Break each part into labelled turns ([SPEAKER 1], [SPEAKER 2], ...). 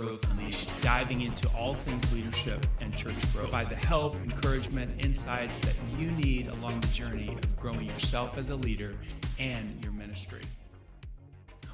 [SPEAKER 1] Growth Unleashed, diving into all things leadership and church growth. Provide the help, encouragement, insights that you need along the journey of growing yourself as a leader and your ministry.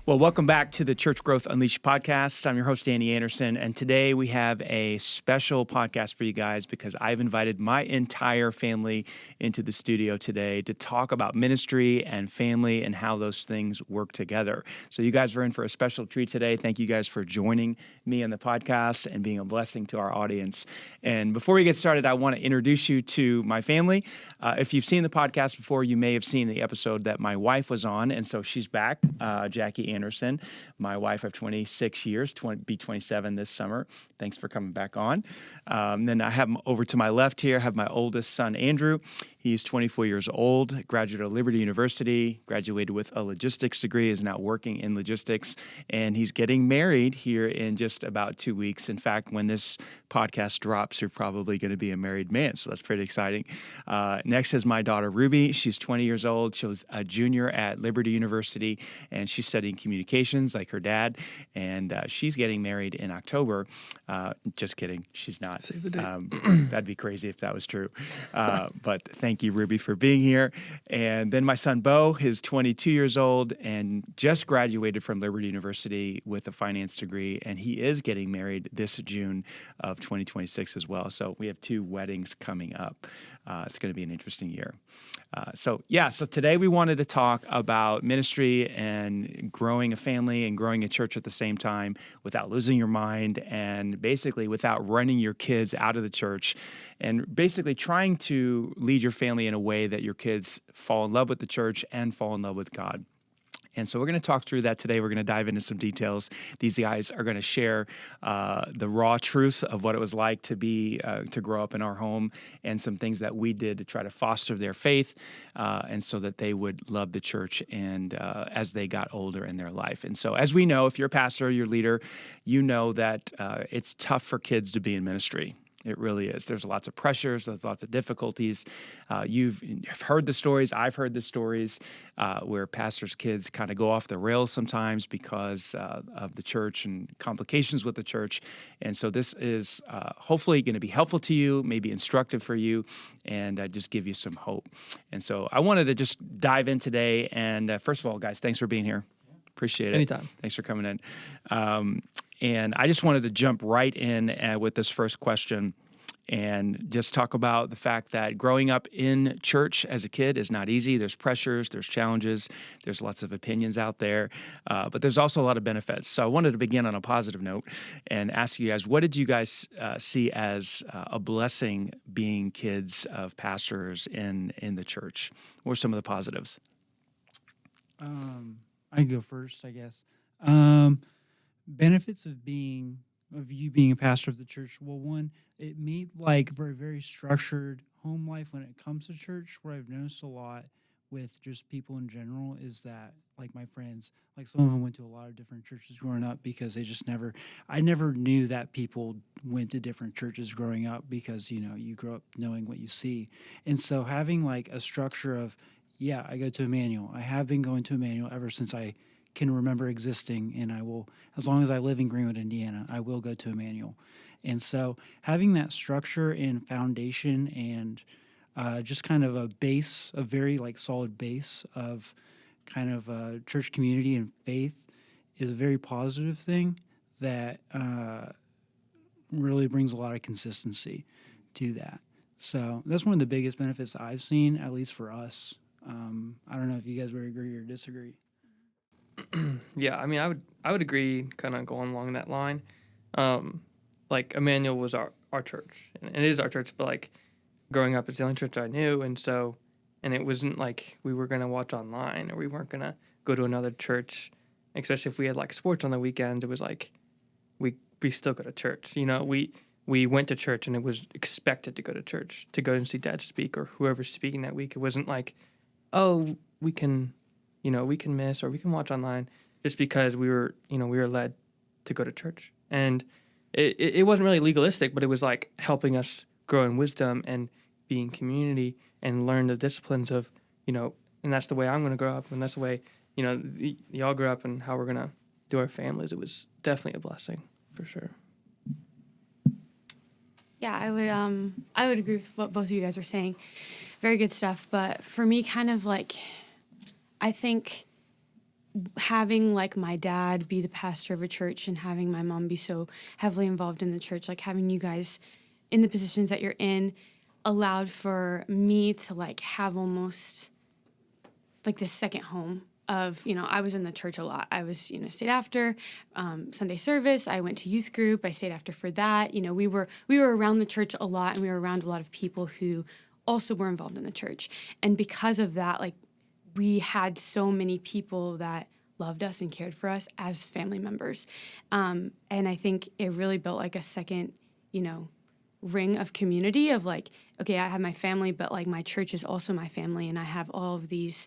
[SPEAKER 1] Well, welcome back to the Church Growth Unleashed podcast. I'm your host, Danny Anderson, and today we have a special podcast for you guys because I've invited my entire family into the studio today to talk about ministry and family and how those things work together. So you guys are in for a special treat today. Thank you guys for joining me on the podcast and being a blessing to our audience. And before we get started, I want to introduce you to my family. If you've seen the podcast before, you may have seen the episode that my wife was on, and so she's back, Jackie Anderson, my wife of 26 years, be 27 this summer. Thanks for coming back on. Then I have over to my left here, I have my oldest son, Andrew. He's 24 years old, graduate of Liberty University, graduated with a logistics degree, is now working in logistics, and he's getting married here in just about 2 weeks. In fact, when this podcast drops, you're probably going to be a married man, so that's pretty exciting. Next is my daughter, Ruby. She's 20 years old. She was a junior at Liberty University, and she's studying communications like her dad, and she's getting married in October. Just kidding. She's not.
[SPEAKER 2] Save the date.
[SPEAKER 1] That'd be crazy if that was true. But thank you, Ruby, for being here. And then my son, Bo, is 22 years old and just graduated from Liberty University with a finance degree, and he is getting married this June of 2026 as well. So we have 2 weddings coming up. It's going to be an interesting year. So today we wanted to talk about ministry and growing a family and growing a church at the same time without losing your mind and basically without running your kids out of the church and basically trying to lead your family in a way that your kids fall in love with the church and fall in love with God. And so we're going to talk through that today. We're going to dive into some details. These guys are going to share the raw truth of what it was like to grow up in our home and some things that we did to try to foster their faith and so that they would love the church and as they got older in their life. And so as we know, if you're a pastor, you're a leader, you know that it's tough for kids to be in ministry. It really is. There's lots of pressures. There's lots of difficulties. You've heard the stories. I've heard the stories where pastors' kids kind of go off the rails sometimes because of the church and complications with the church. And so this is hopefully going to be helpful to you, maybe instructive for you, and just give you some hope. And so I wanted to just dive in today. And first of all, guys, thanks for being here. Appreciate it.
[SPEAKER 2] Anytime.
[SPEAKER 1] Thanks for coming in. And I just wanted to jump right in with this first question and just talk about the fact that growing up in church as a kid is not easy. There's pressures, there's challenges, there's lots of opinions out there, but there's also a lot of benefits. So I wanted to begin on a positive note and ask you guys, what did you guys see as a blessing being kids of pastors in the church? What were some of the positives?
[SPEAKER 2] I can go first, I guess. Benefits of you being a pastor of the church. Well, one, it made like very, very structured home life when it comes to church. What I've noticed a lot with just people in general is that, like my friends, like some of them went to a lot of different churches growing up because I never knew that people went to different churches growing up because, you grow up knowing what you see. And so having like a structure of, I go to Emmanuel. I have been going to Emmanuel ever since I can remember existing, and I will, as long as I live in Greenwood, Indiana, I will go to Emmanuel. And so having that structure and foundation and just kind of a base, a very like solid base of kind of church community and faith is a very positive thing that really brings a lot of consistency to that. So that's one of the biggest benefits I've seen, at least for us. I don't know if you guys would agree or disagree.
[SPEAKER 3] Yeah, I mean, I would agree, kind of going along that line. Like Emmanuel was our church, and it is our church, but like growing up, it's the only church I knew, and it wasn't like we were gonna watch online or we weren't gonna go to another church, especially if we had like sports on the weekends. It was like we still go to church. We went to church, and it was expected to go to church to go and see Dad speak or whoever's speaking that week. It wasn't like, oh, we can miss or we can watch online, just because we were led to go to church. And it wasn't really legalistic, but it was like helping us grow in wisdom and be in community and learn the disciplines of, and that's the way I'm going to grow up, and that's the way, y'all grow up and how we're going to do our families. It was definitely a blessing. for sure.
[SPEAKER 4] Yeah, I would agree with what both of you guys are saying. Very good stuff. But for me, kind of like, I think having like my dad be the pastor of a church and having my mom be so heavily involved in the church, like having you guys in the positions that you're in, allowed for me to like have almost like this second home of, I was in the church a lot. I was, stayed after Sunday service. I went to youth group. I stayed after for that. We were around the church a lot, and we were around a lot of people who also were involved in the church. And because of that, like, we had so many people that loved us and cared for us as family members. And I think it really built like a second, ring of community of like, okay, I have my family, but like my church is also my family. And I have all of these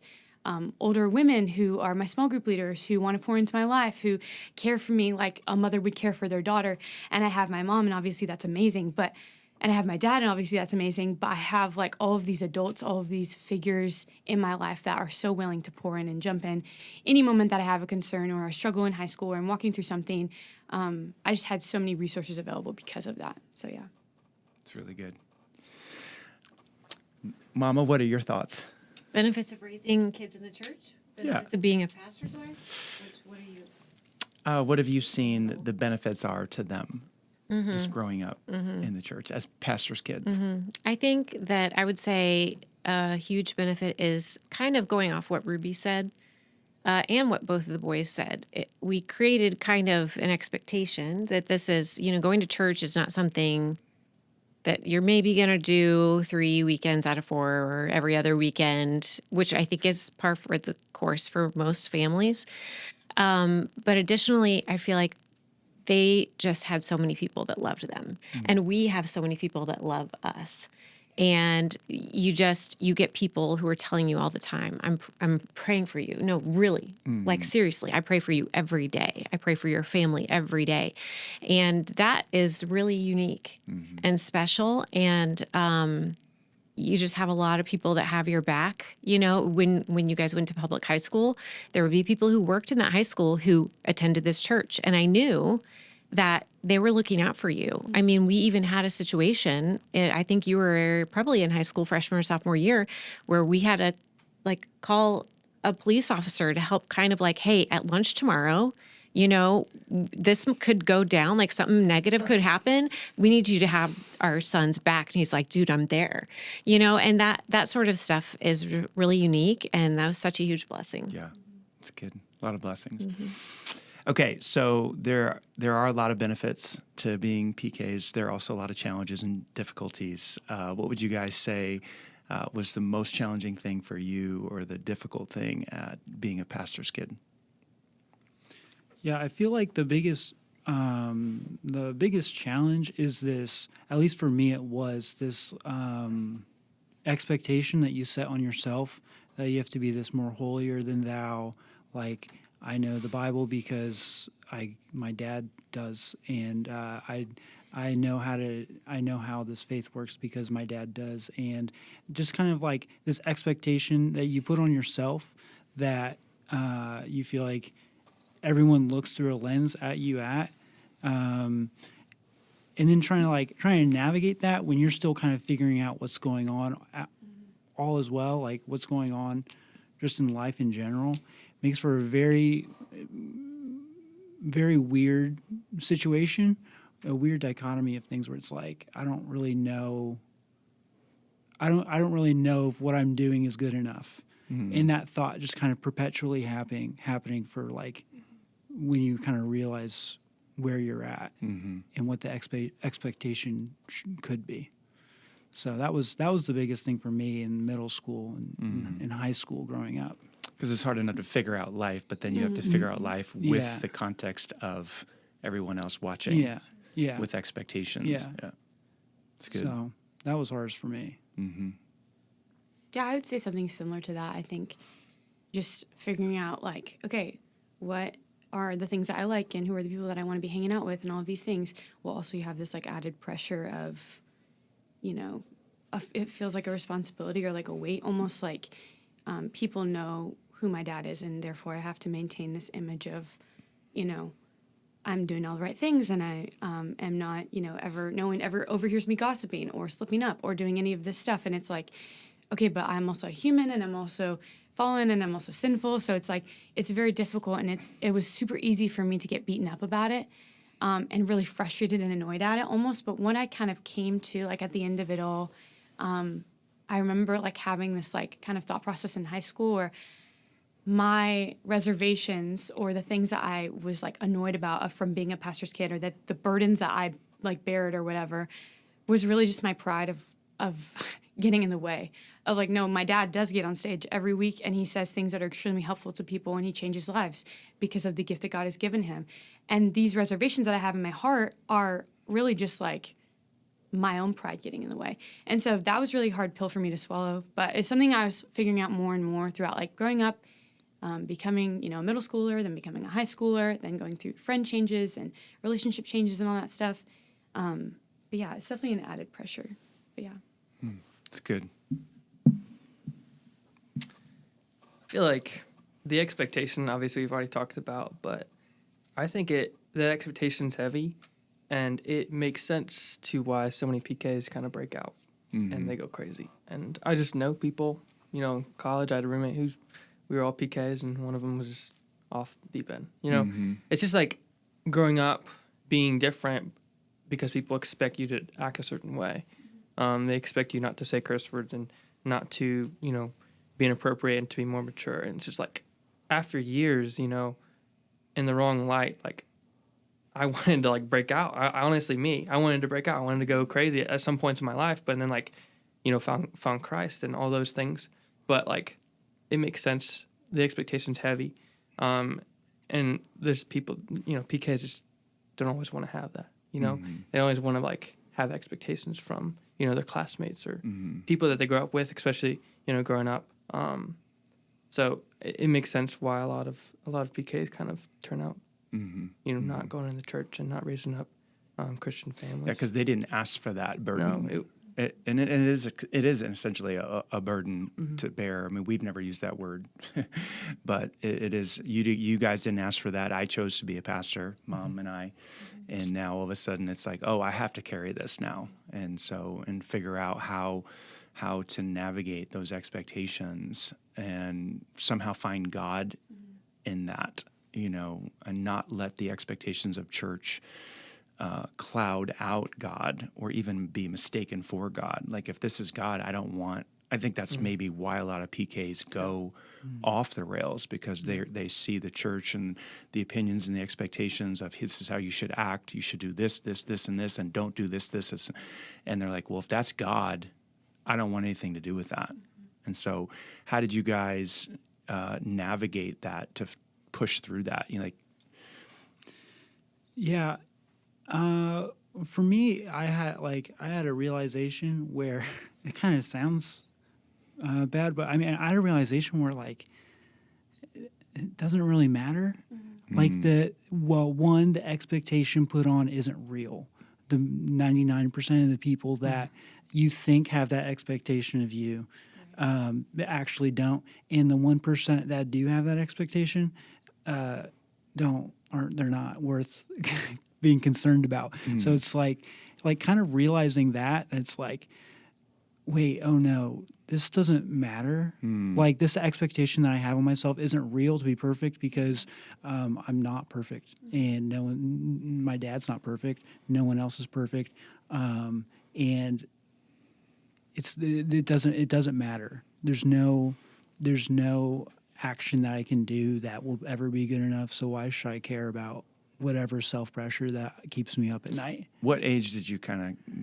[SPEAKER 4] older women who are my small group leaders, who want to pour into my life, who care for me like a mother would care for their daughter. And I have my mom, and obviously that's amazing. And I have my dad, and obviously that's amazing. But I have like all of these adults, all of these figures in my life that are so willing to pour in and jump in any moment that I have a concern or a struggle in high school or I'm walking through something. I just had so many resources available because of that. So yeah.
[SPEAKER 1] It's really good. Mama, what are your thoughts?
[SPEAKER 5] Benefits of raising kids in the church? Benefits of being a pastor's wife? What are you?
[SPEAKER 1] What have you seen the benefits are to them just growing up in the church as pastors' kids?
[SPEAKER 5] I think that I would say a huge benefit is kind of going off what Ruby said and what both of the boys said. We created kind of an expectation that this is, going to church is not something that you're maybe going to do 3 weekends out of 4 or every other weekend, which I think is par for the course for most families. But additionally, I feel like they just had so many people that loved them. And we have so many people that love us. And you get people who are telling you all the time, I'm praying for you. No, really, like seriously, I pray for you every day. I pray for your family every day. And that is really unique and special. And you just have a lot of people that have your back. When you guys went to public high school, there would be people who worked in that high school who attended this church. And I knew that they were looking out for you. I mean, we even had a situation, I think you were probably in high school, freshman or sophomore year, where we had to call a police officer to help kind of like, hey, at lunch tomorrow, this could go down, like something negative could happen. We need you to have our son's back. And he's like, dude, I'm there, and that sort of stuff is really unique. And that was such a huge blessing.
[SPEAKER 1] Yeah, it's good. A lot of blessings. Okay, so there are a lot of benefits to being PKs. There are also a lot of challenges and difficulties. What would you guys say was the most challenging thing for you, or the difficult thing at being a pastor's kid?
[SPEAKER 2] Yeah, I feel like the biggest challenge is this, at least for me, it was this expectation that you set on yourself, that you have to be this more holier than thou. Like, I know the Bible because my dad does, and I know how this faith works because my dad does, and just kind of like this expectation that you put on yourself that you feel like everyone looks through a lens at you and then trying to navigate that when you're still kind of figuring out what's going on all as well, like what's going on just in life in general, makes for a very, very weird situation, a weird dichotomy of things where it's like, I don't really know if what I'm doing is good enough. And that thought just kind of perpetually happening for like when you kind of realize where you're at and what the expectation could be. So that was the biggest thing for me in middle school and in high school growing up.
[SPEAKER 1] Because it's hard enough to figure out life, but then you have to figure out life with the context of everyone else watching.
[SPEAKER 2] Yeah.
[SPEAKER 1] With expectations.
[SPEAKER 2] Yeah.
[SPEAKER 1] It's good.
[SPEAKER 2] So that was hardest for me.
[SPEAKER 4] Yeah, I would say something similar to that. I think just figuring out like, okay, what are the things that I like and who are the people that I want to be hanging out with and all of these things. Well, also you have this like added pressure of, it feels like a responsibility or like a weight, almost like people know who my dad is, and therefore I have to maintain this image of, I'm doing all the right things, and I am not, no one ever overhears me gossiping or slipping up or doing any of this stuff. And it's like, okay, but I'm also a human, and I'm also fallen, and I'm also sinful. So it's like, it's very difficult, and it was super easy for me to get beaten up about it, and really frustrated and annoyed at it almost. But when I kind of came to, like, at the end of it all, I remember, like, having this, like, kind of thought process in high school where my reservations or the things that I was, like, annoyed about from being a pastor's kid, or that the burdens that I, like, bared or whatever, was really just my pride of getting in the way of, like, no, my dad does get on stage every week, and he says things that are extremely helpful to people, and he changes lives because of the gift that God has given him. And these reservations that I have in my heart are really just, like, my own pride getting in the way. And so that was really hard pill for me to swallow, but it's something I was figuring out more and more throughout, like, growing up, becoming, a middle schooler, then becoming a high schooler, then going through friend changes and relationship changes and all that stuff. But yeah, it's definitely an added pressure. But yeah.
[SPEAKER 1] It's good.
[SPEAKER 3] I feel like the expectation, obviously, we've already talked about, but I think that expectation's heavy, and it makes sense to why so many PKs kind of break out and they go crazy. And I just know people, in college, I had a roommate we were all PKs, and one of them was just off the deep end. It's just like growing up being different because people expect you to act a certain way. They expect you not to say curse words and not to, be inappropriate and to be more mature. And it's just like after years, in the wrong light, like I wanted to, like, break out. I honestly, I wanted to break out. I wanted to go crazy at some points in my life, but then, like, found Christ and all those things. But, like, it makes sense. The expectation's heavy. And there's people, PKs just don't always want to have that, They always want to, like, have expectations from, their classmates or people that they grow up with, especially, growing up. So it makes sense why a lot of PKs kind of turn out, not going to the church and not raising up Christian families.
[SPEAKER 1] Yeah, because they didn't ask for that burden.
[SPEAKER 3] No,
[SPEAKER 1] It is essentially a burden to bear. I mean, we've never used that word, but it is. You guys didn't ask for that. I chose to be a pastor, Mom and I, and now all of a sudden it's like, oh, I have to carry this now, and figure out how to navigate those expectations and somehow find God in that, and not let the expectations of church cloud out God or even be mistaken for God. Like, if this is God, I think that's maybe why a lot of PKs go off the rails, because they see the church and the opinions and the expectations of this is how you should act. You should do this, this, this, and this, and don't do this, this. And they're like, well, if that's God, I don't want anything to do with that. And so how did you guys navigate that to push through that?
[SPEAKER 2] Yeah. For me, I had a realization where it kind of sounds bad, but I mean, I had a realization where, like, it doesn't really matter. Like, the expectation put on isn't real. The 99% of the people that you think have that expectation of you actually don't, and the 1% that do have that expectation they're not worth being concerned about. So it's like kind of realizing that it's like, wait, oh no, this doesn't matter. Like, this expectation that I have on myself isn't real to be perfect, because I'm not perfect, and my dad's not perfect. No one else is perfect, and it doesn't matter. There's no action that I can do that will ever be good enough. So why should I care about whatever self-pressure that keeps me up at night?
[SPEAKER 1] What age did you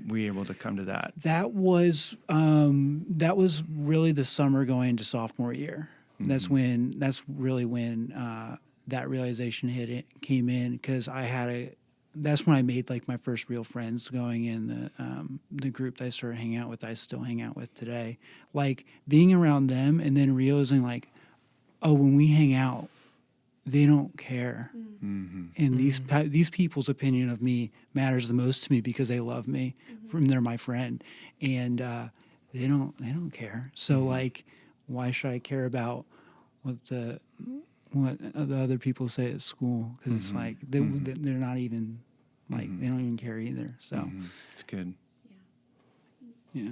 [SPEAKER 1] were you able to come to that?
[SPEAKER 2] That was really the summer going into sophomore year. That's really when that realization came in, because that's when I made, like, my first real friends going in the group that I started hanging out with, that I still hang out with today. Like, being around them and then realizing, like, oh, when we hang out, they don't care. And these people's opinion of me matters the most to me because they love me, they're my friend, and they don't care. So like, why should I care about what what the other people say at school, because it's like they're not even like they don't even care either. So
[SPEAKER 1] It's good.
[SPEAKER 2] yeah.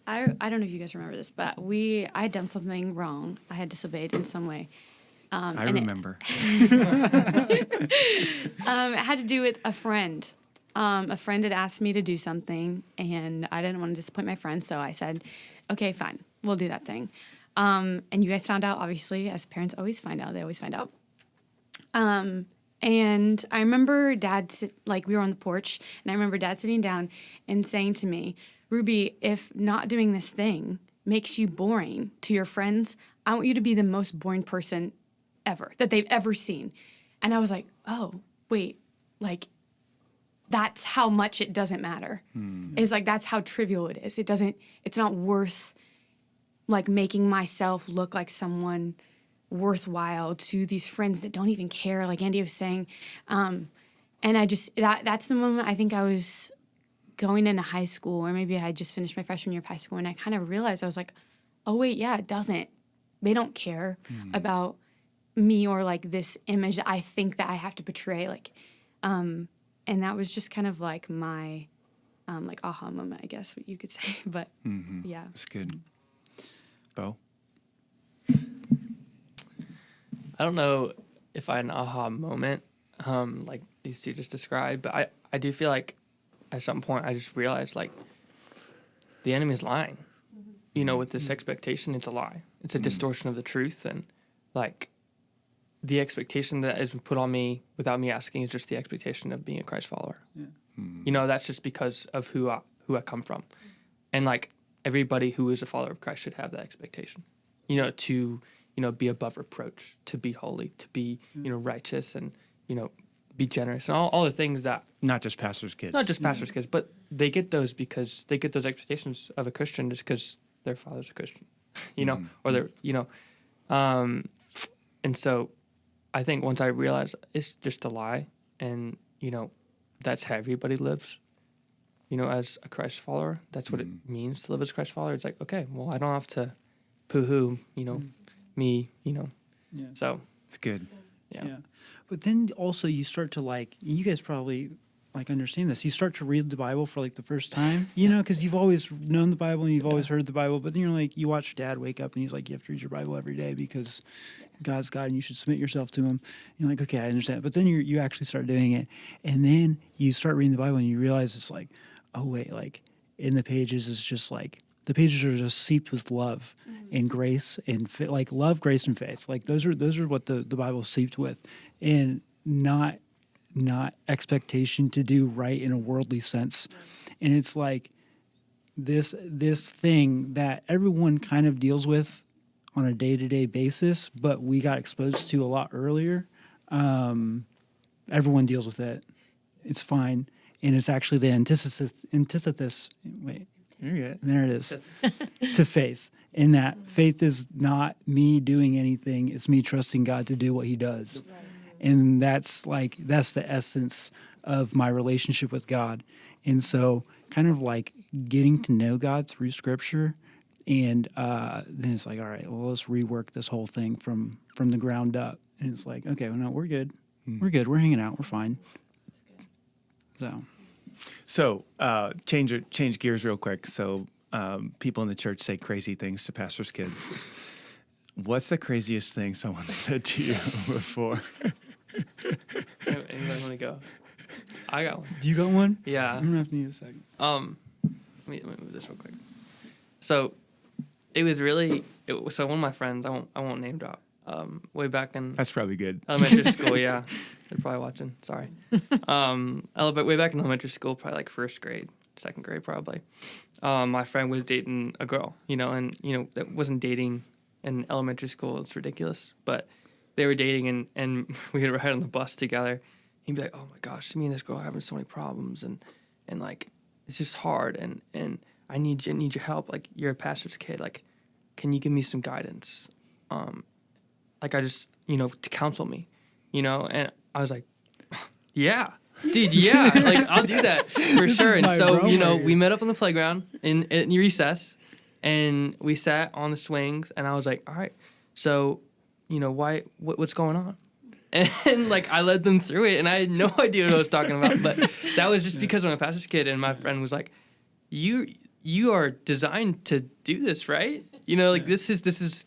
[SPEAKER 4] I don't know if you guys remember this, but I had done something wrong. I had disobeyed in some way.
[SPEAKER 1] I
[SPEAKER 4] and
[SPEAKER 1] remember.
[SPEAKER 4] It had to do with a friend. A friend had asked me to do something, and I didn't want to disappoint my friend, so I said, okay, fine, we'll do that thing. And you guys found out, obviously, as parents always find out. They always find out. And I remember we were on the porch, and I remember Dad sitting down and saying to me, Ruby, if not doing this thing makes you boring to your friends, I want you to be the most boring person ever that they've ever seen. And I was like, oh, wait, like, that's how much it doesn't matter. It's like, that's how trivial it is. It's not worth like making myself look like someone worthwhile to these friends that don't even care, like Andy was saying. And I just, that's the moment I think I was going into high school, or maybe I had just finished my freshman year of high school, and I kind of realized, I was like, oh wait, yeah, it doesn't. They don't care about me or like this image that I think that I have to portray. Like, and that was just kind of like my like aha moment, I guess what you could say. But yeah.
[SPEAKER 1] It's good. Bo?
[SPEAKER 3] I don't know if I had an aha moment like these two just described, but I do feel like at some point I just realized like the enemy's lying. You know, with this expectation, it's a lie. It's a distortion of the truth, and like the expectation that is put on me without me asking is just the expectation of being a Christ follower.
[SPEAKER 2] Yeah.
[SPEAKER 3] You know, that's just because of who I come from, and like everybody who is a follower of Christ should have that expectation. You know, to be above reproach, to be holy, to be righteous, and be generous, and all the things that
[SPEAKER 1] Not just pastors' kids.
[SPEAKER 3] not just pastors' kids, but they get those because they get those expectations of a Christian just because their father's a Christian, or they're and so I think once I realized it's just a lie, and that's how everybody lives, as a Christ follower. That's what it means to live as a Christ follower. It's like, okay, well, I don't have to poo-hoo, me,
[SPEAKER 2] Yeah.
[SPEAKER 3] so
[SPEAKER 1] It's good.
[SPEAKER 3] yeah.
[SPEAKER 2] But then also you start to like, you guys probably like understand this. You start to read the Bible for like the first time, because you've always known the Bible and you've always heard the Bible. But then you're like, you watch Dad wake up and he's like, you have to read your Bible every day because God's God and you should submit yourself to Him. And you're like, okay, I understand. But then you actually start doing it, and then you start reading the Bible and you realize it's like, oh wait, like in the pages it's just like the pages are just seeped with love and grace and like love, grace, and faith. Like those are what the Bible's seeped with, and not expectation to do right in a worldly sense. And it's like this thing that everyone kind of deals with on a day-to-day basis, but we got exposed to a lot earlier. Everyone deals with it. It's fine. And it's actually the antithesis. Wait, there it is. To faith. In that faith is not me doing anything. It's me trusting God to do what He does. And that's the essence of my relationship with God. And so kind of like getting to know God through Scripture. And then it's like, all right, well, let's rework this whole thing from the ground up. And it's like, okay, well, no, we're good. We're good. We're hanging out. We're fine.
[SPEAKER 1] So change gears real quick. So people in the church say crazy things to pastors' kids. What's the craziest thing someone said to you before?
[SPEAKER 3] Anybody want to go? I got one.
[SPEAKER 2] Do you got one?
[SPEAKER 3] Yeah.
[SPEAKER 2] I'm gonna have to need a second.
[SPEAKER 3] Let me move this real quick. So it was really so one of my friends, I won't name drop. Way back in
[SPEAKER 1] That's probably good.
[SPEAKER 3] elementary school, yeah. They're probably watching. Sorry. Way back in elementary school, probably like first grade, second grade, probably. My friend was dating a girl, and that wasn't dating in elementary school. It's ridiculous, but they were dating, and we would ride on the bus together. He'd be like, "Oh my gosh, me and this girl are having so many problems, and like it's just hard, and I need your help. Like you're a pastor's kid. Like, can you give me some guidance? Like I just to counsel me, And I was like, yeah, dude, yeah, like I'll do that for sure. And so we met up on the playground in recess, and we sat on the swings, and I was like, all right, so what's going on? And like I led them through it, and I had no idea what I was talking about. But that was just because I'm a pastor's kid, and my friend was like, "You are designed to do this, right? This is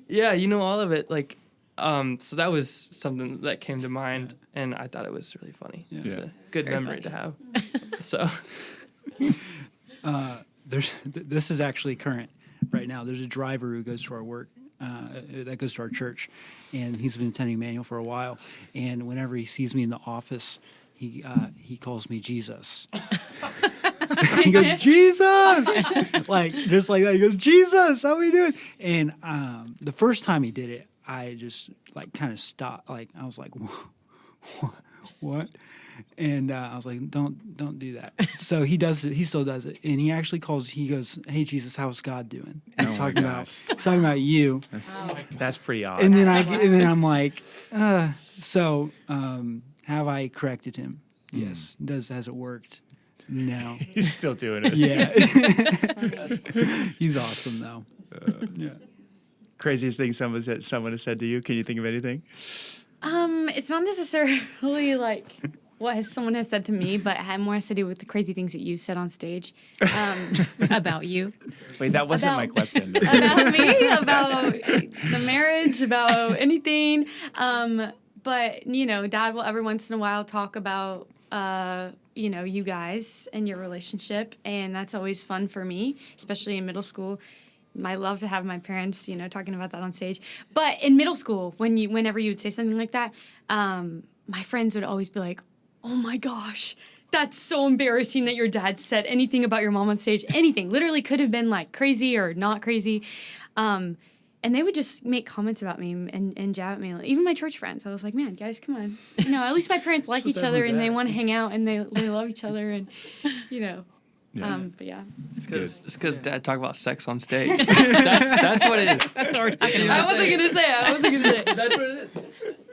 [SPEAKER 3] yeah, you know all of it." Like, so that was something that came to mind, and I thought it was really funny.
[SPEAKER 2] Yeah.
[SPEAKER 3] It's a good
[SPEAKER 5] Very
[SPEAKER 3] memory
[SPEAKER 5] funny.
[SPEAKER 3] to have. So
[SPEAKER 2] This is actually current right now. There's a driver who goes to our work, that goes to our church, and he's been attending Emmanuel for a while. And whenever he sees me in the office, he calls me Jesus. He goes, Jesus! Just like that. He goes, Jesus, how we doing? And the first time he did it, I just kind of stopped. I was like, what? And I was like, don't do that. So he does it. He still does it. And he actually he goes, hey, Jesus, how's God doing? He's
[SPEAKER 1] Oh my
[SPEAKER 2] talking about you.
[SPEAKER 1] That's pretty odd.
[SPEAKER 2] And then I'm like, so have I corrected him? Yes. Has it worked? No.
[SPEAKER 1] He's still doing it.
[SPEAKER 2] Yeah. He's awesome though. Yeah.
[SPEAKER 1] Craziest thing someone has said to you. Can you think of anything?
[SPEAKER 4] It's not necessarily like what someone has said to me, but it had more to do with the crazy things that you said on stage.
[SPEAKER 5] About you.
[SPEAKER 1] Wait, that wasn't my
[SPEAKER 4] About-
[SPEAKER 1] question.
[SPEAKER 4] About me, about the marriage, about anything. But, Dad will every once in a while talk about, you guys and your relationship. And that's always fun for me, especially in middle school. I love to have my parents, talking about that on stage. But in middle school, whenever you would say something like that, my friends would always be like, oh my gosh, that's so embarrassing that your dad said anything about your mom on stage. Anything. Literally could have been like crazy or not crazy. And they would just make comments about me and jab at me. Even my church friends. I was like, man, guys, come on. At least my parents like each other and they want to hang out and they love each other and,
[SPEAKER 1] Yeah.
[SPEAKER 4] but yeah.
[SPEAKER 3] it's because Dad talked about sex on stage. that's what it is.
[SPEAKER 5] That's what we're talking about.
[SPEAKER 4] I wasn't going to say it.
[SPEAKER 3] That's what it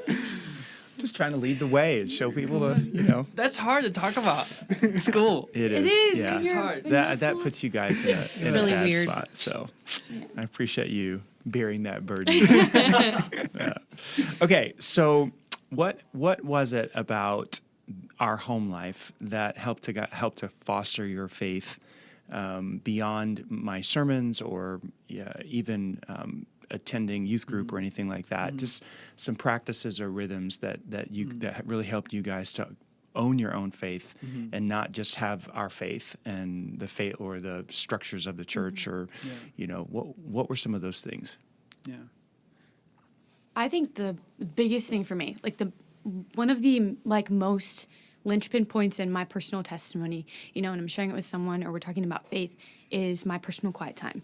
[SPEAKER 3] is.
[SPEAKER 1] Just trying to lead the way and show people the,
[SPEAKER 3] That's hard to talk about. School.
[SPEAKER 1] It is.
[SPEAKER 4] It is.
[SPEAKER 1] Yeah.
[SPEAKER 4] When you're
[SPEAKER 3] hard.
[SPEAKER 4] in middle
[SPEAKER 1] That
[SPEAKER 4] school.
[SPEAKER 1] puts you guys in a
[SPEAKER 5] Really
[SPEAKER 1] bad
[SPEAKER 5] weird.
[SPEAKER 1] spot. So I appreciate you bearing that burden. Yeah. Okay, so what was it about our home life that helped to foster your faith beyond my sermons or even attending youth group or anything like that? Just some practices or rhythms that really helped you guys to own your own faith and not just have our faith and the faith or the structures of the church or what were some of those things?
[SPEAKER 2] Yeah.
[SPEAKER 4] I think the biggest thing for me, one of the most linchpin points in my personal testimony, when I'm sharing it with someone or we're talking about faith, is my personal quiet time.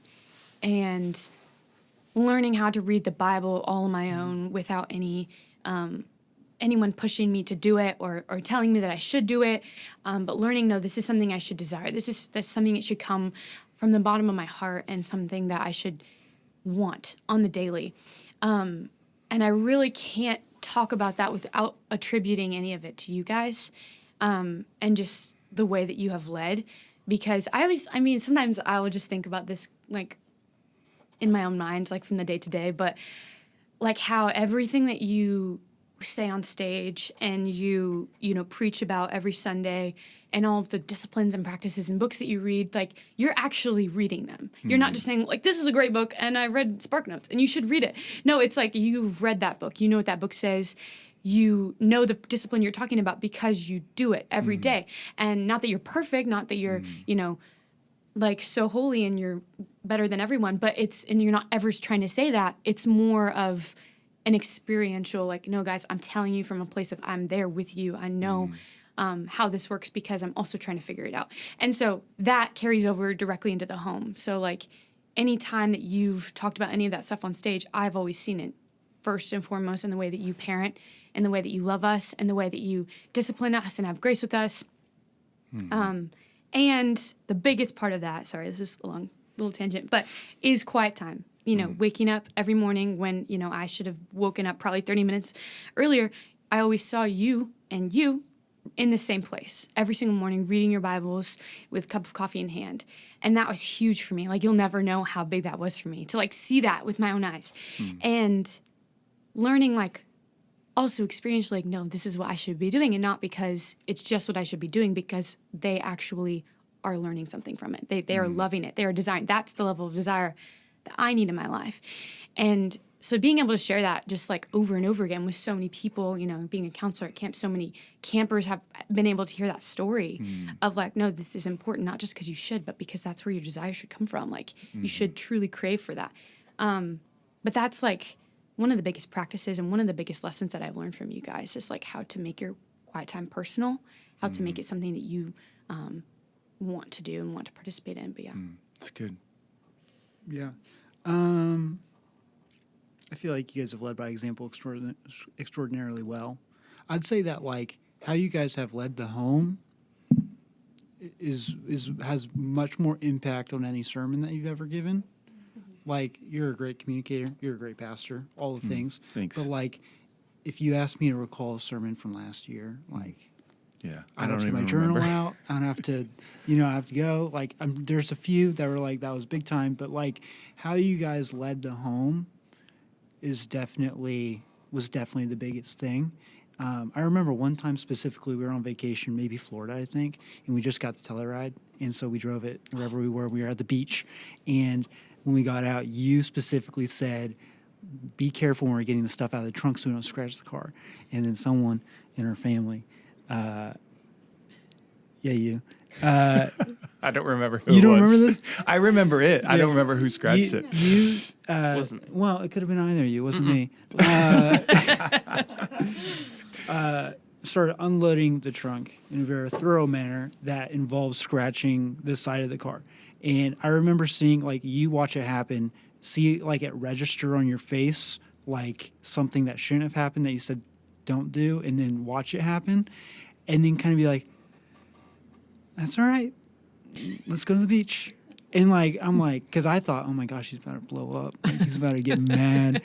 [SPEAKER 4] And learning how to read the Bible all on my own without anyone pushing me to do it or telling me that I should do it, but learning, no, this is something I should desire. That's something that should come from the bottom of my heart and something that I should want on the daily. And I really can't talk about that without attributing any of it to you guys and just the way that you have led. Because sometimes I will just think about this in my own mind, from the day to day, but how everything that you say on stage and you preach about every Sunday and all of the disciplines and practices and books that you read, you're actually reading them. You're not just saying this is a great book and I read Spark Notes and you should read it. No, it's you've read that book. You know what that book says. You know the discipline you're talking about because you do it every day. And not that you're perfect, not that you're, so holy and you're better than everyone, but and you're not ever trying to say that. It's more of an experiential, no, guys, I'm telling you from a place of I'm there with you. I know how this works because I'm also trying to figure it out. And so that carries over directly into the home. So any time that you've talked about any of that stuff on stage, I've always seen it first and foremost in the way that you parent and the way that you love us and the way that you discipline us and have grace with us. And the biggest part of that, sorry, this is a long little tangent, but is quiet time. Waking up every morning when, I should have woken up probably 30 minutes earlier. I always saw you in the same place every single morning, reading your Bibles with a cup of coffee in hand. And that was huge for me. Like, you'll never know how big that was for me to like see that with my own eyes. And learning, like, also experience, like, no, this is what I should be doing, and not because it's just what I should be doing, because they actually are learning something from it. They are loving it. They are designed. That's the level of desire that I need in my life. And so being able to share that just like over and over again with so many people, you know, being a counselor at camp, so many campers have been able to hear that story of like, no, this is important, not just because you should, but because that's where your desire should come from. Like, you should truly crave for that. But that's like one of the biggest practices and one of the biggest lessons that I've learned from you guys is like how to make your quiet time personal, how to make it something that you want to do and want to participate in. But yeah.
[SPEAKER 1] It's good.
[SPEAKER 2] Yeah. I feel like you guys have led by example extraordinarily well. I'd say that like how you guys have led the home has much more impact on any sermon that you've ever given. Like, you're a great communicator, you're a great pastor, all the things.
[SPEAKER 1] Thanks.
[SPEAKER 2] But like, if you ask me to recall a sermon from last year, like,
[SPEAKER 1] Yeah.
[SPEAKER 2] I don't have to get my journal out. I don't have to, I have to go. Like, there's a few that were like, that was big time. But like, how you guys led the home was definitely the biggest thing. I remember one time specifically, we were on vacation, maybe Florida, I think, and we just got the Telluride. And so we drove it wherever we were. We were at the beach. And when we got out, you specifically said, be careful when we're getting the stuff out of the trunk so we don't scratch the car. And then someone in our family, you.
[SPEAKER 1] I don't remember who
[SPEAKER 2] You
[SPEAKER 1] it
[SPEAKER 2] don't
[SPEAKER 1] was.
[SPEAKER 2] remember this?
[SPEAKER 1] I remember it. I don't remember who scratched it.
[SPEAKER 3] Wasn't.
[SPEAKER 2] Well, it could have been either of you. It wasn't me. Started unloading the trunk in a very thorough manner that involves scratching the side of the car. And I remember seeing, like, you watch it happen, see, like, it register on your face, like, something that shouldn't have happened that you said don't do, and then watch it happen, and then kind of be like, that's all right. Let's go to the beach. And, like, I'm like, because I thought, oh, my gosh, he's about to blow up. Like, he's about to get mad.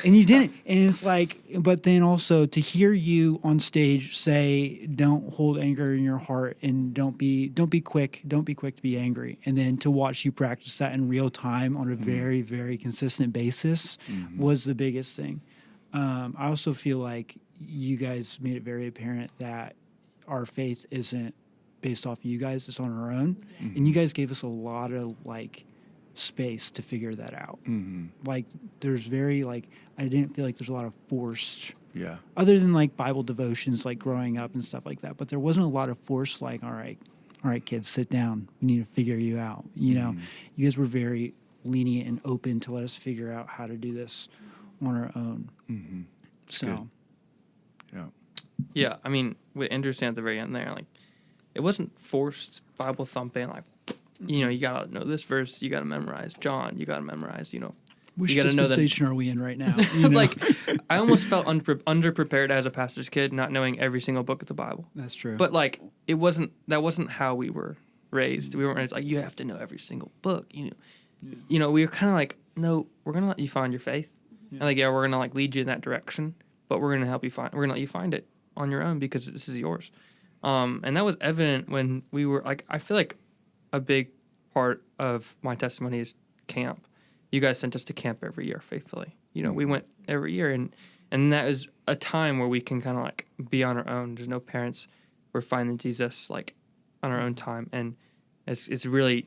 [SPEAKER 2] And you didn't. And it's like, but then also to hear you on stage say, don't hold anger in your heart and don't be quick to be angry. And then to watch you practice that in real time on a very, very consistent basis was the biggest thing. I also feel like you guys made it very apparent that our faith isn't based off of you guys, it's on our own. And you guys gave us a lot of like space to figure that out. Like, there's very, like, I didn't feel like there's a lot of forced, other than like Bible devotions, like growing up and stuff like that, but there wasn't a lot of forced, like, all right kids, sit down, we need to figure you out. You guys were very lenient and open to let us figure out how to do this on our own. So
[SPEAKER 3] Yeah, I mean, with Andrew saying at the very end there, like, it wasn't forced Bible thumping, like, you gotta know this verse, you gotta memorize John, you gotta memorize,
[SPEAKER 2] which
[SPEAKER 3] you gotta know that.
[SPEAKER 2] dispensation are we in right now?
[SPEAKER 3] Like, I almost felt underprepared as a pastor's kid, not knowing every single book of the Bible.
[SPEAKER 2] That's true.
[SPEAKER 3] But like, that wasn't how we were raised. We weren't raised like, you have to know every single book. We were kind of like, no, we're gonna let you find your faith, and like, we're gonna like lead you in that direction, but we're gonna let you find it on your own because this is yours. And that was evident when we were like, I feel like a big part of my testimony is camp. You guys sent us to camp every year faithfully. We went every year, and that is a time where we can kind of like be on our own. There's no parents. We're finding Jesus like on our own time, and it's really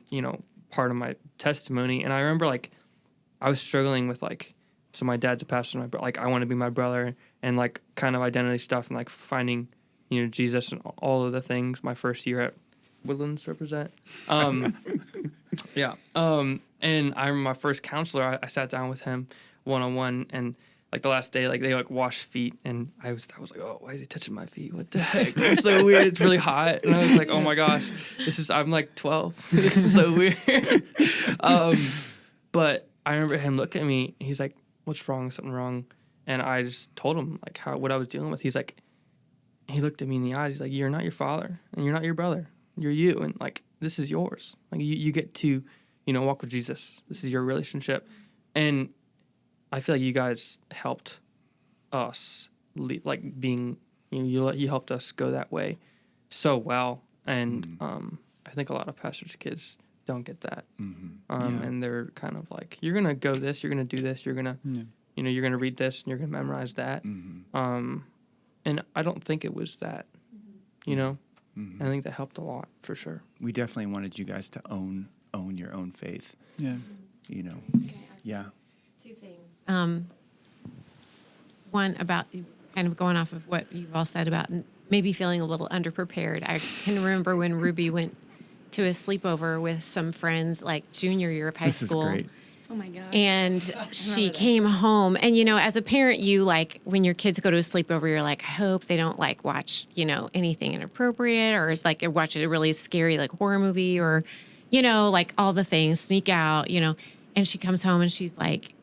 [SPEAKER 3] part of my testimony. And I remember like I was struggling with like, so my dad's a pastor, and like I want to be my brother, and like kind of identity stuff, and like finding Jesus and all of the things. My first year at Woodlands represent. And I remember my first counselor, I sat down with him one-on-one, and like the last day, like they like washed feet, and I was like, oh, why is he touching my feet? What the heck? It's so weird. It's really hot. And I was like, oh my gosh, I'm like 12. This is so weird. But I remember him looking at me, and he's like, what's wrong? Something wrong? And I just told him like what I was dealing with. He looked at me in the eyes. He's like, you're not your father, and you're not your brother. You're you, and like this is yours. Like you get to, walk with Jesus. This is your relationship, and I feel like you guys helped us, like being you helped us go that way so well, and I think a lot of pastors' kids don't get that, and they're kind of like, you're gonna go this, you're gonna do this, you're gonna you're gonna read this and you're gonna memorize that, and I don't think it was that, I think that helped a lot for sure.
[SPEAKER 1] We definitely wanted you guys to own your own faith.
[SPEAKER 2] Yeah.
[SPEAKER 1] Yeah.
[SPEAKER 5] Two things. One about kind of going off of what you've all said about maybe feeling a little underprepared. I can remember when Ruby went to a sleepover with some friends, like junior year of high school.
[SPEAKER 1] This is great.
[SPEAKER 4] Oh my gosh.
[SPEAKER 5] And she came home, and as a parent, you like when your kids go to a sleepover, you're like, I hope they don't like watch, anything inappropriate or like watch a really scary like horror movie or, like all the things, sneak out, And she comes home and she's like,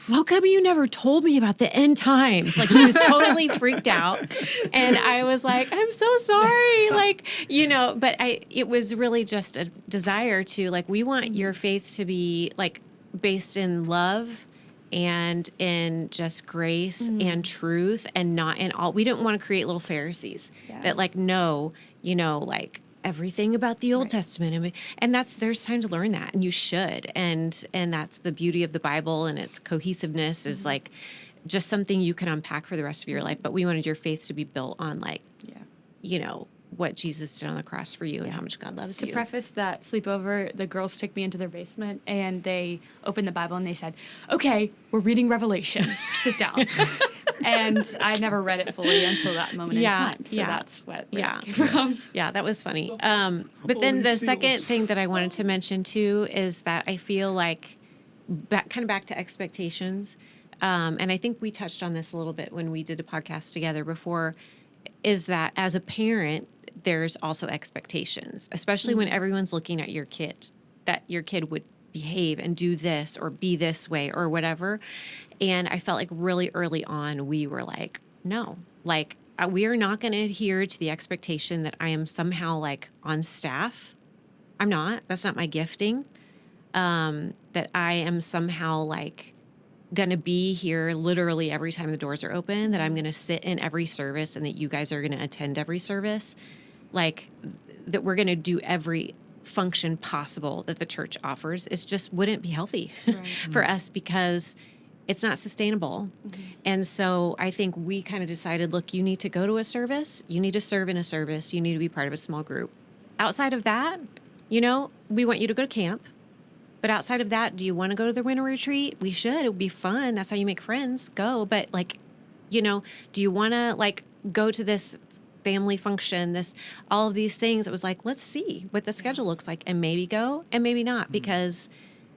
[SPEAKER 5] how come you never told me about the end times? Like she was totally freaked out. And I was like, I'm so sorry. Like, but it was really just a desire to like, we want your faith to be like based in love and in just grace and truth and not in all. We didn't want to create little Pharisees that like know, like everything about the Old Testament, and there's time to learn that, and you should, and that's the beauty of the Bible, and its cohesiveness is like just something you can unpack for the rest of your life. But we wanted your faith to be built on like, what Jesus did on the cross for you and how much God loves you.
[SPEAKER 4] To preface that sleepover, the girls took me into their basement and they opened the Bible and they said, okay, we're reading Revelation. Sit down. And I never read it fully until that moment in time. So that's what it came from.
[SPEAKER 5] Yeah, that was funny. But then the second thing that I wanted to mention too is that I feel like kind of back to expectations. And I think we touched on this a little bit when we did a podcast together before, is that as a parent, there's also expectations, especially when everyone's looking at your kid, that your kid would behave and do this or be this way or whatever. And I felt like really early on, we were like, no, like we are not going to adhere to the expectation that I am somehow like on staff. I'm not. That's not my gifting. That I am somehow like going to be here literally every time the doors are open, that I'm going to sit in every service and that you guys are going to attend every service. Like that we're going to do every function possible that the church offers. It just wouldn't be healthy for us because it's not sustainable. And so I think we kind of decided, look, you need to go to a service. You need to serve in a service. You need to be part of a small group. Outside of that, we want you to go to camp. But outside of that, do you want to go to the winter retreat? We should. It would be fun. That's how you make friends. Go. But like, do you want to like go to this family function, all of these things? It was like, let's see what the schedule looks like and maybe go and maybe not, because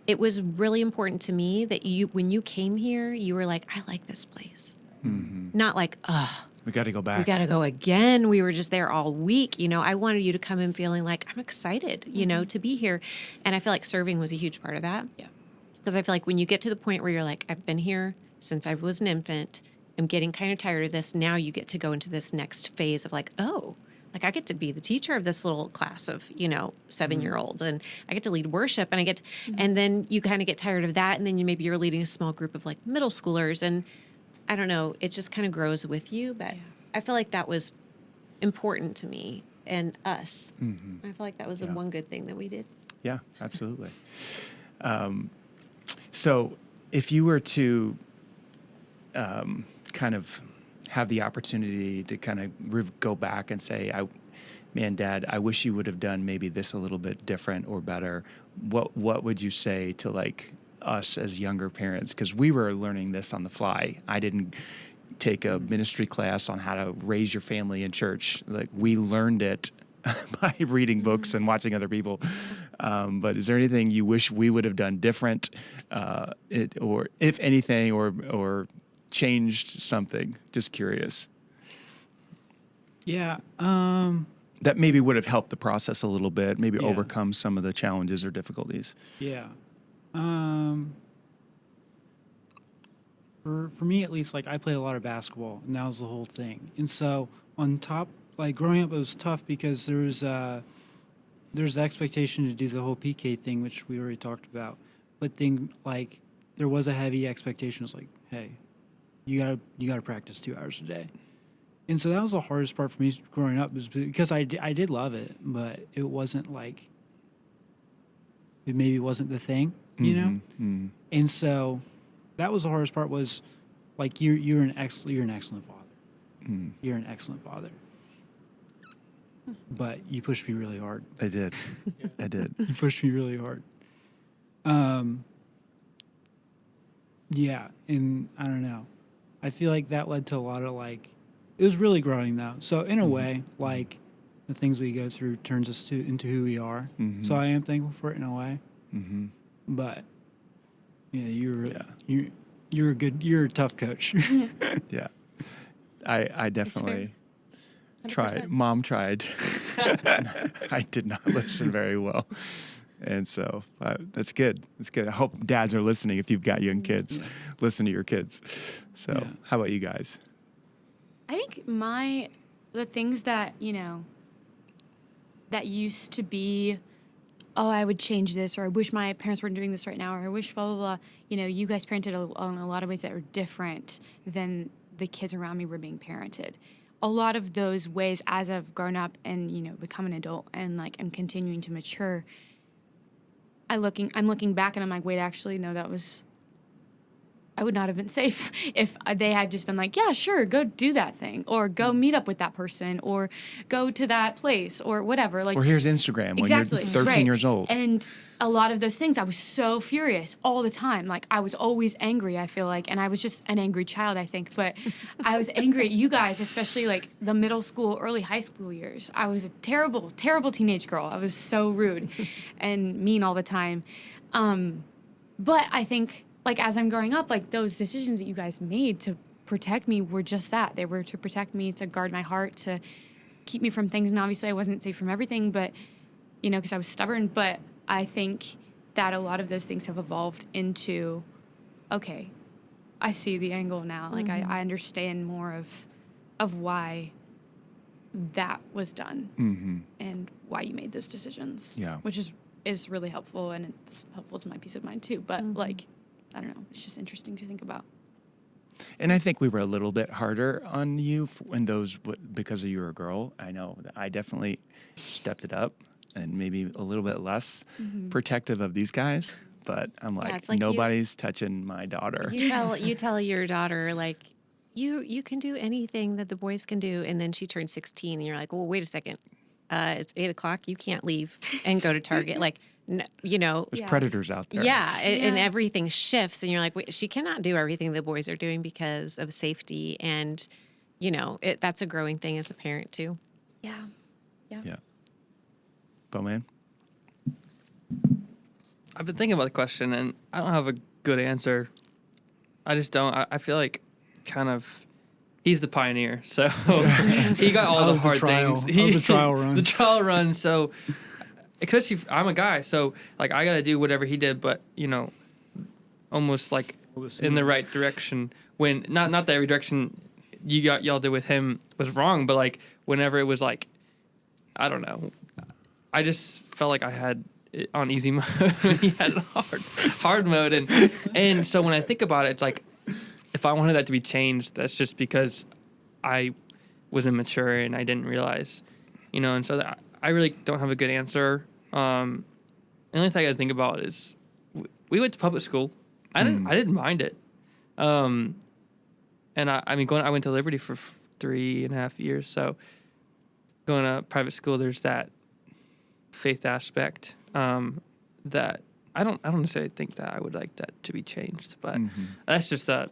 [SPEAKER 5] it was really important to me that when you came here, you were like, I like this place. Not like,
[SPEAKER 1] we got to go back.
[SPEAKER 5] We got to go again. We were just there all week. I wanted you to come in feeling like I'm excited, to be here. And I feel like serving was a huge part of that. Yeah. Because I feel like when you get to the point where you're like, I've been here since I was an infant, I'm getting kind of tired of this. Now you get to go into this next phase of like, oh, like I get to be the teacher of this little class of, 7-year-olds, and I get to lead worship, and and then you kind of get tired of that. And then maybe you're leading a small group of like middle schoolers, and I don't know, it just kind of grows with you. But I feel like that was important to me and us. I feel like that was the one good thing that we did.
[SPEAKER 1] Yeah, absolutely. So if you were to kind of have the opportunity to kind of go back and say, man, Dad, I wish you would have done maybe this a little bit different or better, what would you say to like us as younger parents? Because we were learning this on the fly. I didn't take a ministry class on how to raise your family in church. Like we learned it by reading books and watching other people. But is there anything you wish we would have done different, or if anything, or changed something? Just curious.
[SPEAKER 2] Yeah.
[SPEAKER 1] That maybe would have helped the process a little bit, maybe overcome some of the challenges or difficulties.
[SPEAKER 2] Yeah. For me at least, like I played a lot of basketball, and that was the whole thing. And so on top, like growing up, it was tough because there's the expectation to do the whole PK thing, which we already talked about. But there was a heavy expectation. It's like, hey, you gotta practice 2 hours a day. And so that was the hardest part for me growing up, was because I did love it, but it wasn't like, it maybe wasn't the thing, you know?
[SPEAKER 1] Mm-hmm.
[SPEAKER 2] And so that was the hardest part, was like, you're an excellent father.
[SPEAKER 1] Mm.
[SPEAKER 2] You're an excellent father. But you pushed me really hard.
[SPEAKER 1] I did. I did.
[SPEAKER 2] You pushed me really hard. Yeah, and I don't know. I feel like that led to a lot of like, it was really growing though. So in a way, like the things we go through turns us into who we are.
[SPEAKER 1] Mm-hmm.
[SPEAKER 2] So I am thankful for it in a way.
[SPEAKER 1] Mm-hmm.
[SPEAKER 2] But yeah,
[SPEAKER 1] Yeah.
[SPEAKER 2] you're a tough coach.
[SPEAKER 1] Yeah. I definitely tried.
[SPEAKER 5] 100%.
[SPEAKER 1] Mom tried. I did not listen very well. And so that's good. That's good. I hope dads are listening. If you've got young kids, listen to your kids. So
[SPEAKER 2] Yeah.
[SPEAKER 1] how about you guys?
[SPEAKER 4] I think the things that, that used to be, oh, I would change this, or I wish my parents weren't doing this right now, or I wish blah, blah, blah. You guys parented in a lot of ways that were different than the kids around me were being parented. A lot of those ways, as I've grown up and, become an adult and like I'm continuing to mature, I'm looking back and I'm like, wait, actually, no, I would not have been safe if they had just been like, yeah, sure, go do that thing, or go meet up with that person, or go to that place, or whatever. Like,
[SPEAKER 1] Or here's Instagram
[SPEAKER 4] exactly,
[SPEAKER 1] when you're 13
[SPEAKER 4] right.
[SPEAKER 1] years old.
[SPEAKER 4] And a lot of those things, I was so furious all the time. Like, I was always angry, I feel like, and I was just an angry child, I think. But I was angry at you guys, especially like the middle school, early high school years. I was a terrible, terrible teenage girl. I was so rude and mean all the time. But I think, like, as I'm growing up, like, those decisions that you guys made to protect me were just that. They were to protect me, to guard my heart, to keep me from things. And obviously I wasn't safe from everything, but, because I was stubborn. But I think that a lot of those things have evolved into, okay, I see the angle now. Like, I understand more of why that was done
[SPEAKER 1] Mm-hmm.
[SPEAKER 4] and why you made those decisions.
[SPEAKER 1] Yeah.
[SPEAKER 4] Which is really helpful, and it's helpful to my peace of mind too. But like, I don't know, it's just interesting to think about.
[SPEAKER 1] And I think we were a little bit harder on you because you were a girl. I know that I definitely stepped it up and maybe a little bit less protective of these guys. But I'm like,
[SPEAKER 5] it's like
[SPEAKER 1] nobody's touching my daughter.
[SPEAKER 5] You tell your daughter, like, you can do anything that the boys can do, and then she turns 16 and you're like, well, wait a second, it's 8:00, you can't leave and go to Target. Like,
[SPEAKER 1] There's
[SPEAKER 4] Yeah.
[SPEAKER 1] predators out there.
[SPEAKER 5] and everything shifts, and you're like, wait, she cannot do everything the boys are doing because of safety, and that's a growing thing as a parent too.
[SPEAKER 4] Yeah.
[SPEAKER 1] Yeah. Bowman?
[SPEAKER 3] I've been thinking about the question, and I don't have a good answer. I just don't. I feel like kind of he's the pioneer, so he got all
[SPEAKER 2] That
[SPEAKER 3] the
[SPEAKER 2] was the
[SPEAKER 3] hard
[SPEAKER 2] trial.
[SPEAKER 3] things.
[SPEAKER 2] That was the trial run.
[SPEAKER 3] The trial run. So, especially I'm a guy, so like I got to do whatever he did, but almost like in the right direction. When not that every direction y'all did with him was wrong, but like whenever it was like, I don't know, I just felt like I had it on easy mode when he had it hard mode, and so when I think about it, it's like if I wanted that to be changed, that's just because I was immature and I didn't realize, and so I really don't have a good answer. The only thing I think about is we went to public school. I didn't mind it. And I went to Liberty for 3.5 years. So going to private school, there's that faith aspect that I don't necessarily think that I would like that to be changed, but that's just that.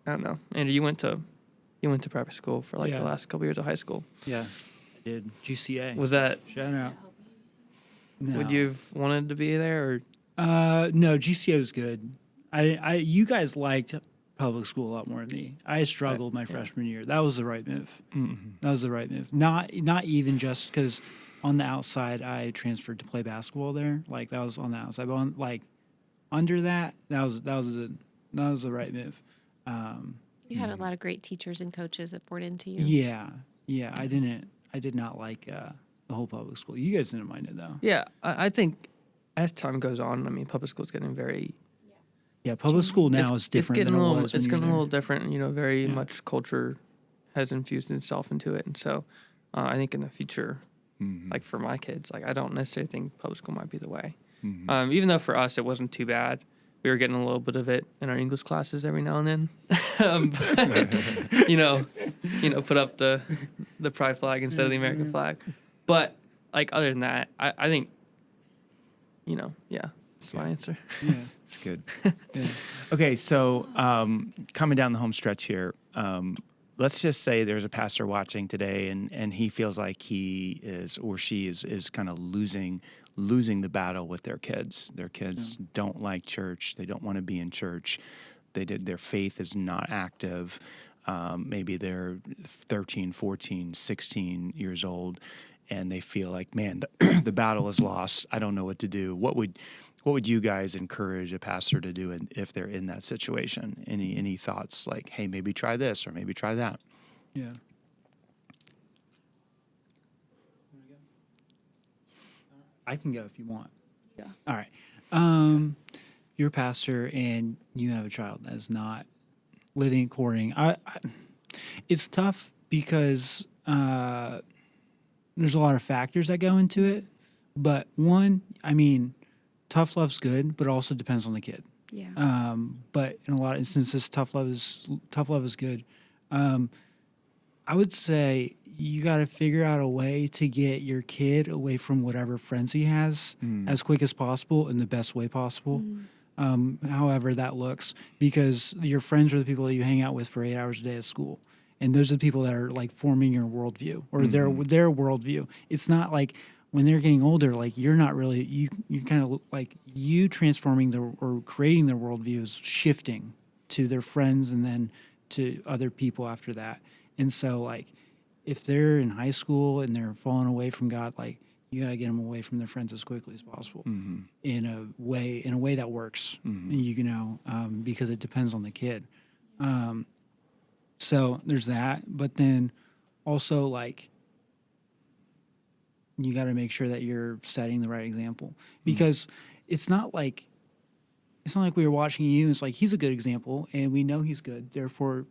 [SPEAKER 3] I don't know. Andrew, you went to private school for like
[SPEAKER 2] Yeah.
[SPEAKER 3] the last couple years of high school.
[SPEAKER 2] Yeah, I did. GCA.
[SPEAKER 3] Was that?
[SPEAKER 2] Shout out. No.
[SPEAKER 3] Would you have wanted to be there, or
[SPEAKER 2] No, GCA was good. You guys liked public school a lot more than me. I struggled my freshman year. That was the right move. That was the right move. Not even just because on the outside I transferred to play basketball there. Like that was on the outside, but under that was the right move.
[SPEAKER 5] You had a lot of great teachers and coaches that poured into you.
[SPEAKER 2] Yeah. I did not like the whole public school. You guys didn't mind it though.
[SPEAKER 3] yeah? I think as time goes on, public school's getting very.
[SPEAKER 2] Yeah, public school now is different
[SPEAKER 3] It's getting
[SPEAKER 2] than
[SPEAKER 3] a
[SPEAKER 2] it
[SPEAKER 3] little.
[SPEAKER 2] was.
[SPEAKER 3] It's
[SPEAKER 2] when you
[SPEAKER 3] getting a
[SPEAKER 2] were
[SPEAKER 3] little different. Very
[SPEAKER 2] Yeah.
[SPEAKER 3] much culture has infused itself into it. And so I think in the future, like for my kids, like I don't necessarily think public school might be the way. Even though for us it wasn't too bad. We were getting a little bit of it in our English classes every now and then. But, put up the pride flag instead of the American flag. But like other than that, I think, that's my answer.
[SPEAKER 2] Yeah.
[SPEAKER 1] It's good.
[SPEAKER 2] Yeah.
[SPEAKER 1] Okay, so coming down the home stretch here, let's just say there's a pastor watching today, and he feels like he is or she is kind of losing the battle with their kids. Their kids don't like church. They don't want to be in church. Their faith is not active. Maybe they're 13, 14, 16 years old, and they feel like, man, the battle is lost. I don't know what to do. What would you guys encourage a pastor to do if they're in that situation? Any thoughts like, hey, maybe try this or maybe try that?
[SPEAKER 2] Yeah. I can go if you want.
[SPEAKER 4] Yeah.
[SPEAKER 2] All right. You're a pastor and you have a child that is not living according. It's tough because there's a lot of factors that go into it. But one, tough love's good, but it also depends on the kid.
[SPEAKER 4] Yeah.
[SPEAKER 2] But in a lot of instances, tough love is good. I would say you got to figure out a way to get your kid away from whatever friends he has as quick as possible in the best way possible. However that looks, because your friends are the people that you hang out with for 8 hours a day at school. And those are the people that are like forming your worldview or their worldview. It's not like when they're getting older, like you're not really, you kind of like you transforming or creating their worldview is shifting to their friends and then to other people after that. And so like if they're in high school and they're falling away from God, like you got to get them away from their friends as quickly as possible in a way that works, because it depends on the kid. So there's that, but then also like you got to make sure that you're setting the right example, because it's not like we were watching you. It's like he's a good example, and we know he's good. Therefore,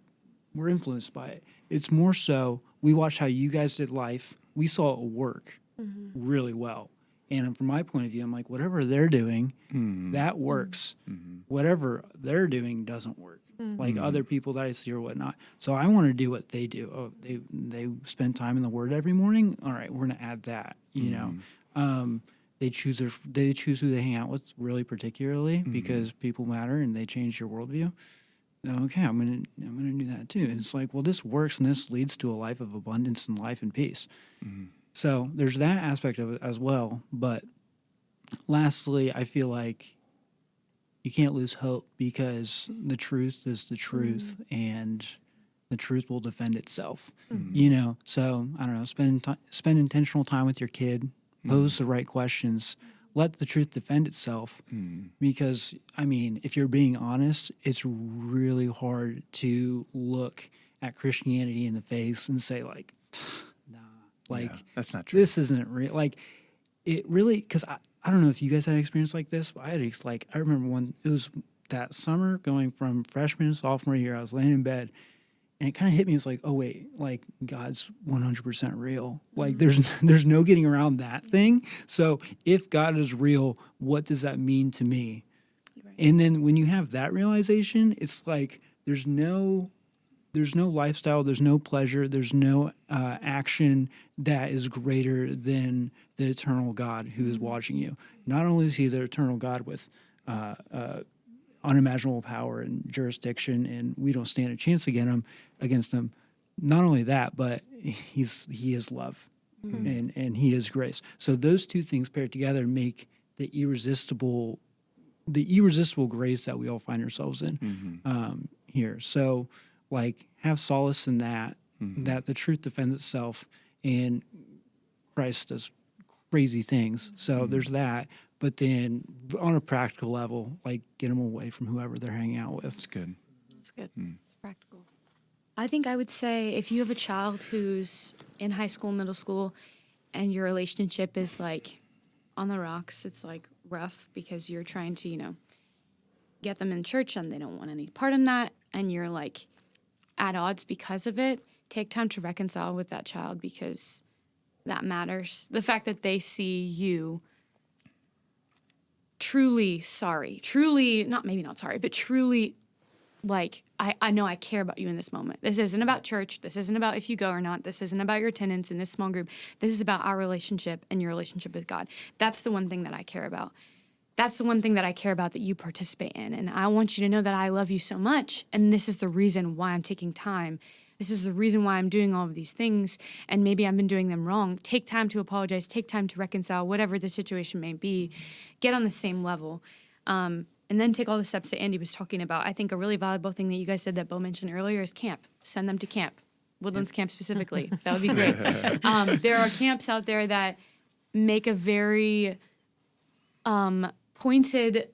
[SPEAKER 2] we're influenced by it. It's more so we watched how you guys did life. We saw it work really well, and from my point of view, I'm like, whatever they're doing, that works. Whatever they're doing doesn't work. Like other people that I see or whatnot. So I want to do what they do. Oh, they spend time in the Word every morning. All right, we're gonna add that. They choose who they hang out with really particularly because people matter and they change your worldview. Okay, I'm gonna do that too. And it's like, well, this works and this leads to a life of abundance and life and peace. So there's that aspect of it as well. But lastly, I feel like you can't lose hope because the truth is the truth and the truth will defend itself. So I don't know, spend intentional time with your kid, pose the right questions, let the truth defend itself. Because if you're being honest, it's really hard to look at Christianity in the face and say like, nah,
[SPEAKER 1] that's not true.
[SPEAKER 2] This isn't real. Like it really, because I don't know if you guys had an experience like this, but I remember when it was that summer going from freshman to sophomore year, I was laying in bed and it kind of hit me. It's like, oh wait, like God's 100% real. Like there's no getting around that thing. So if God is real, what does that mean to me? Right. And then when you have that realization, it's like, there's no lifestyle, there's no pleasure, there's no action that is greater than the eternal God who is watching you. Not only is he the eternal God with unimaginable power and jurisdiction, and we don't stand a chance against him. Not only that, but he is love, and he is grace. So those two things paired together make the irresistible grace that we all find ourselves in here. So like have solace in that the truth defends itself, and Christ does crazy things. So there's that. But then on a practical level, like get them away from whoever they're hanging out with.
[SPEAKER 1] That's good.
[SPEAKER 5] That's good. It's practical.
[SPEAKER 4] I think I would say if you have a child who's in high school, middle school, and your relationship is like on the rocks, it's like rough because you're trying to, get them in church and they don't want any part in that, and you're like at odds because of it, take time to reconcile with that child because that matters. The fact that they see you truly sorry, truly, maybe not sorry, but truly like, I know I care about you in this moment. This isn't about church. This isn't about if you go or not. This isn't about your attendance in this small group. This is about our relationship and your relationship with God. That's the one thing that I care about. That's the one thing that I care about that you participate in. And I want you to know that I love you so much. And this is the reason why I'm taking time. This is the reason why I'm doing all of these things. And maybe I've been doing them wrong. Take time to apologize. Take time to reconcile, whatever the situation may be. Get on the same level. And then take all the steps that Andy was talking about. I think a really valuable thing that you guys said that Bo mentioned earlier is camp. Send them to camp. Woodlands Camp specifically. That would be great. There are camps out there that make a very pointed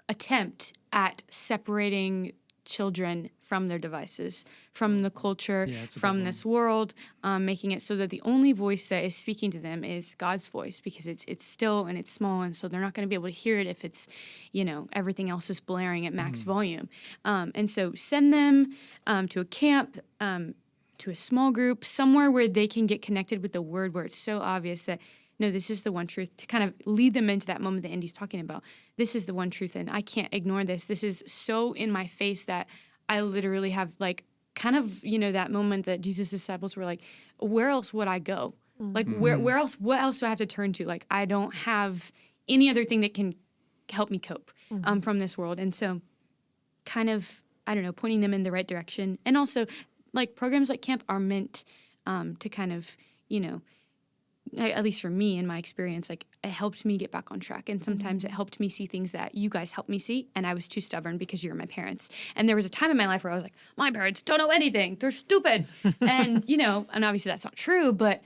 [SPEAKER 4] attempt at separating children from their devices, from the culture, from this world, making it so that the only voice that is speaking to them is God's voice, because it's still and it's small, and so they're not going to be able to hear it if it's, everything else is blaring at max volume. And so send them to a camp, to a small group, somewhere where they can get connected with the word, where it's so obvious that, no, this is the one truth, to kind of lead them into that moment that Andy's talking about. This is the one truth, and I can't ignore this. This is so in my face that I literally have, like, kind of, that moment that Jesus' disciples were like, where else would I go? Like, where else, what else do I have to turn to? Like, I don't have any other thing that can help me cope from this world. And so kind of, I don't know, pointing them in the right direction. And also, like, programs like camp are meant to kind of, at least for me in my experience, like, it helped me get back on track. And sometimes it helped me see things that you guys helped me see, and I was too stubborn because you're my parents. And there was a time in my life where I was like, my parents don't know anything. They're stupid. And, and obviously that's not true, but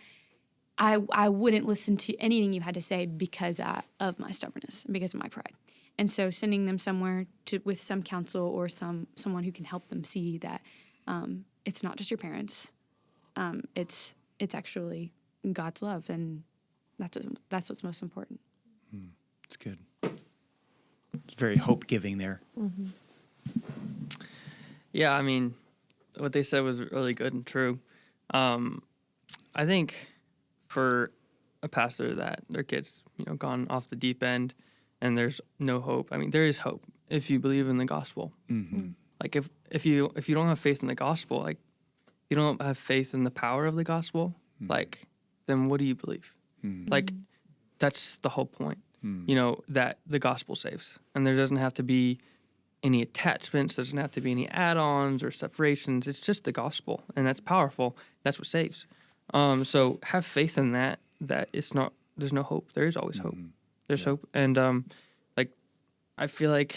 [SPEAKER 4] I wouldn't listen to anything you had to say because of my stubbornness and because of my pride. And so sending them somewhere with some counsel or someone who can help them see that it's not just your parents. It's actually God's love, and that's what's most important.
[SPEAKER 1] It's good. It's very hope-giving there.
[SPEAKER 3] Yeah, I mean, what they said was really good and true. I think for a pastor that their kid's gone off the deep end and there's no hope. I mean, there is hope if you believe in the gospel. Like if you don't have faith in the gospel, like you don't have faith in the power of the gospel, like then what do you believe? Like that's the whole point. That the gospel saves, and there doesn't have to be any attachments. There doesn't have to be any add-ons or separations. It's just the gospel, and that's powerful. That's what saves. So have faith in that it's not, there's no hope. There is always hope. There's hope. And, like, I feel like,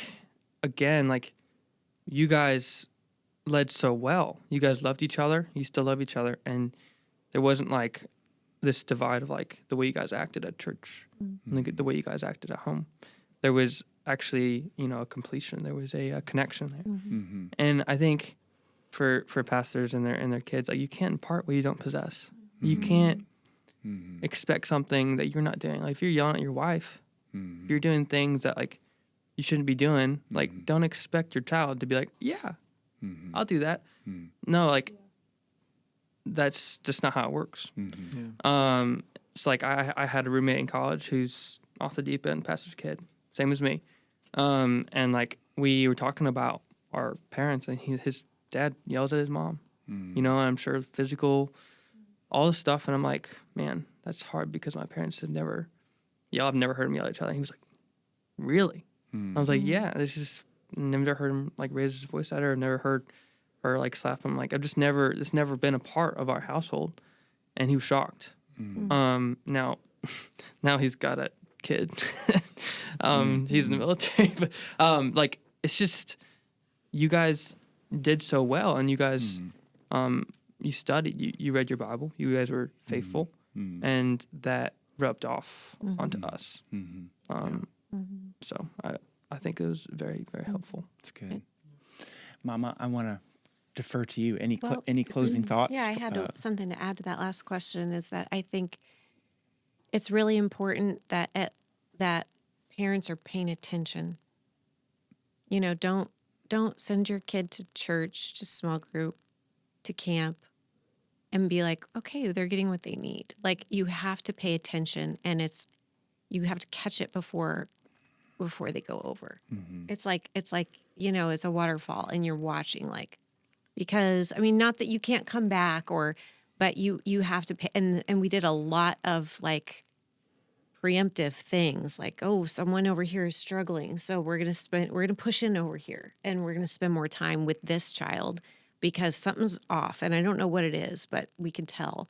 [SPEAKER 3] again, like, you guys led so well. You guys loved each other. You still love each other. And there wasn't, like, this divide of, like, the way you guys acted at church and the way you guys acted at home. There was actually, a completion. There was a connection there. And I think for pastors and their kids, like, you can't impart what you don't possess. You can't expect something that you're not doing. Like, if you're yelling at your wife, you're doing things that, like, you shouldn't be doing. Like, don't expect your child to be like, yeah, I'll do that. No, like, that's just not how it works. It's like I had a roommate in college who's off the deep end, pastor's kid, same as me. And, like, we were talking about our parents, and his dad yells at his mom. And I'm sure physical, all this stuff. And I'm like, man, that's hard because my parents have never yelled. I've never heard them yell at each other. And he was like, really? I was like, yeah, this is, never heard him, like, raise his voice at her. I've never heard her, like, slap him. Like, it's never been a part of our household. And he was shocked. Now he's got a kid. He's in the military. But, like, it's just, you guys did so well. And you guys, you studied, you read your Bible, you guys were faithful, and that rubbed off onto us. So I think it was very, very helpful.
[SPEAKER 1] It's good. Mama, I want to defer to you. Any closing thoughts?
[SPEAKER 5] Yeah, I had something to add to that last question, is that I think it's really important that that parents are paying attention. Don't send your kid to church, to small group, to camp, and be like, okay, they're getting what they need. Like, you have to pay attention, and you have to catch it before they go over. It's like, it's a waterfall, and you're watching, like, because, I mean, not that you can't come back, but you have to pay. And we did a lot of like preemptive things, like, oh, someone over here is struggling, so we're going to push in over here, and we're going to spend more time with this child because something's off, and I don't know what it is, but we can tell.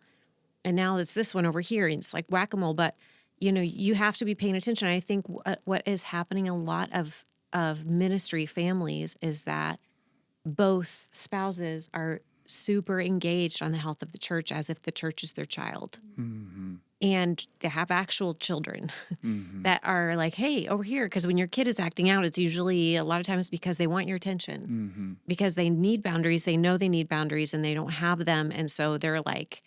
[SPEAKER 5] And now it's this one over here, and it's like whack-a-mole. But you have to be paying attention. I think what is happening a lot of ministry families is that both spouses are super engaged on the health of the church, as if the church is their child. And they have actual children that are like, hey, over here. Because when your kid is acting out, it's usually a lot of times because they want your attention, because they need boundaries. They know they need boundaries and they don't have them. And so they're like,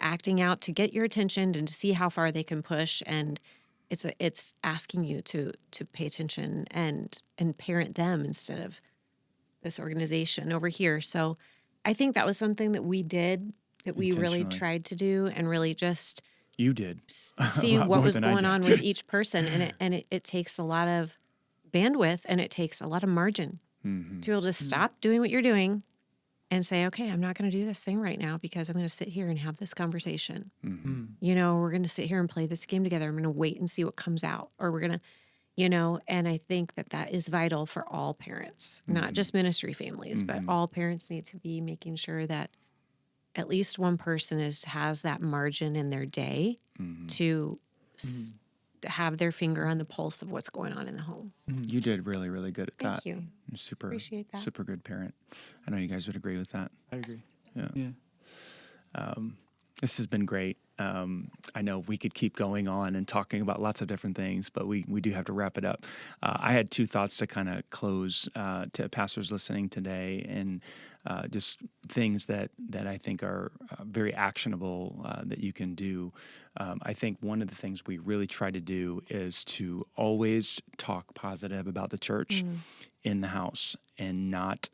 [SPEAKER 5] acting out to get your attention and to see how far they can push. And it's asking you to pay attention and parent them instead of this organization over here. So I think that was something that we did, that we really
[SPEAKER 1] Intentionally.
[SPEAKER 5] tried to do, and really just
[SPEAKER 1] You did.
[SPEAKER 5] see
[SPEAKER 1] A lot
[SPEAKER 5] what
[SPEAKER 1] more
[SPEAKER 5] was
[SPEAKER 1] than I
[SPEAKER 5] going
[SPEAKER 1] did.
[SPEAKER 5] on with each person. And it takes a lot of bandwidth, and it takes a lot of margin to be able to stop doing what you're doing and say, okay, I'm not going to do this thing right now because I'm going to sit here and have this conversation. We're going to sit here and play this game together. I'm going to wait and see what comes out, or we're going to, and I think that is vital for all parents, not just ministry families, but all parents need to be making sure that at least one person has that margin in their day to have their finger on the pulse of what's going on in the home.
[SPEAKER 1] You did really, really good at that.
[SPEAKER 5] Thank you.
[SPEAKER 1] You're super,
[SPEAKER 5] Appreciate that.
[SPEAKER 1] super good parent. I know you guys would agree with that.
[SPEAKER 2] I agree.
[SPEAKER 1] Yeah.
[SPEAKER 2] Yeah.
[SPEAKER 1] This has been great. I know we could keep going on and talking about lots of different things, but we do have to wrap it up. I had two thoughts to kind of close to pastors listening today, and just things that I think are very actionable that you can do. I think one of the things we really try to do is to always talk positive about the church in the house, and not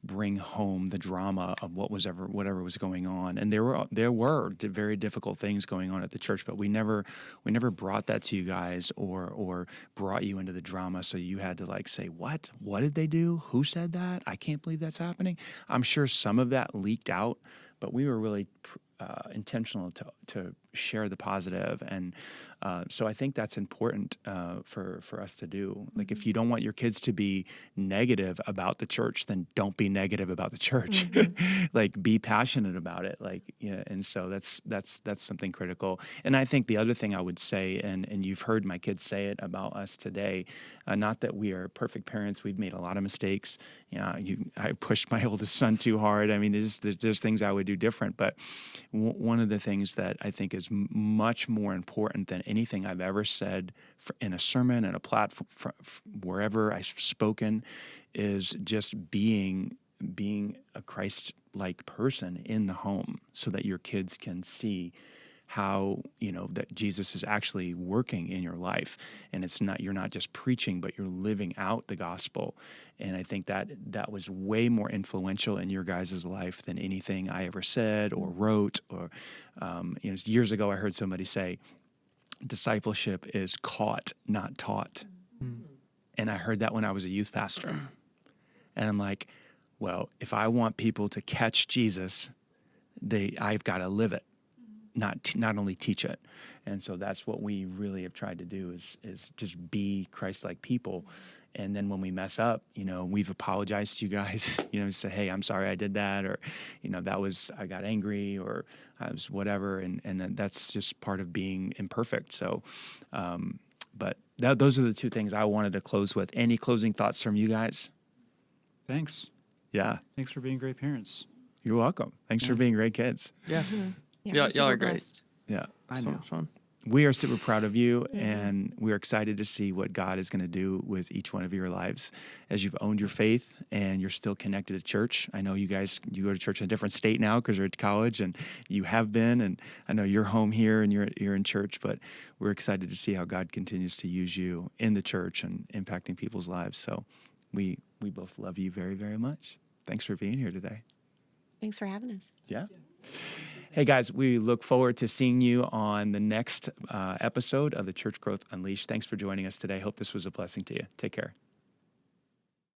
[SPEAKER 1] bring home the drama of whatever was going on. And there were very difficult things going on at the church, but we never brought that to you guys or brought you into the drama. So you had to like say, what did they do? Who said that? I can't believe that's happening. I'm sure some of that leaked out, but we were really intentional to share the positive. And so I think that's important for us to do. Like, if you don't want your kids to be negative about the church, then don't be negative about the church. Like, be passionate about it. Like, yeah. And so that's something critical. And I think the other thing I would say, and you've heard my kids say it about us today, not that we are perfect parents. We've made a lot of mistakes. I pushed my oldest son too hard. I mean, there's things I would do different, but one of the things that I think is much more important than anything I've ever said in a sermon, in a platform, wherever I've spoken, is just being a Christ-like person in the home, so that your kids can see how that Jesus is actually working in your life, and you're not just preaching, but you're living out the gospel. And I think that was way more influential in your guys' life than anything I ever said or wrote. Or years ago, I heard somebody say, discipleship is caught, not taught. And I heard that when I was a youth pastor, and I'm like, well, if I want people to catch Jesus, I've got to live it, not only teach it. And so that's what we really have tried to do, is just be Christ-like people. And then when we mess up, we've apologized to you guys, say, hey, I'm sorry I did that, or, I got angry, or I was whatever. And then that's just part of being imperfect. So, but those are the two things I wanted to close with. Any closing thoughts from you guys?
[SPEAKER 2] Thanks.
[SPEAKER 1] Yeah.
[SPEAKER 2] Thanks for being great parents.
[SPEAKER 1] You're welcome. Thanks for being great kids.
[SPEAKER 3] Yeah.
[SPEAKER 5] Yeah,
[SPEAKER 3] Y'all
[SPEAKER 5] we're super
[SPEAKER 3] are great.
[SPEAKER 5] blessed.
[SPEAKER 1] Yeah.
[SPEAKER 2] I
[SPEAKER 3] So
[SPEAKER 2] know.
[SPEAKER 3] much fun.
[SPEAKER 1] We are super proud of you, and we're excited to see what God is going to do with each one of your lives as you've owned your faith and you're still connected to church. I know you go to church in a different state now because you're at college, and you have been, and I know you're home here and you're in church, but we're excited to see how God continues to use you in the church and impacting people's lives. So we both love you very, very much. Thanks for being here today.
[SPEAKER 5] Thanks for having us.
[SPEAKER 1] Yeah. Hey, guys, we look forward to seeing you on the next episode of the Church Growth Unleashed. Thanks for joining us today. Hope this was a blessing to you. Take care.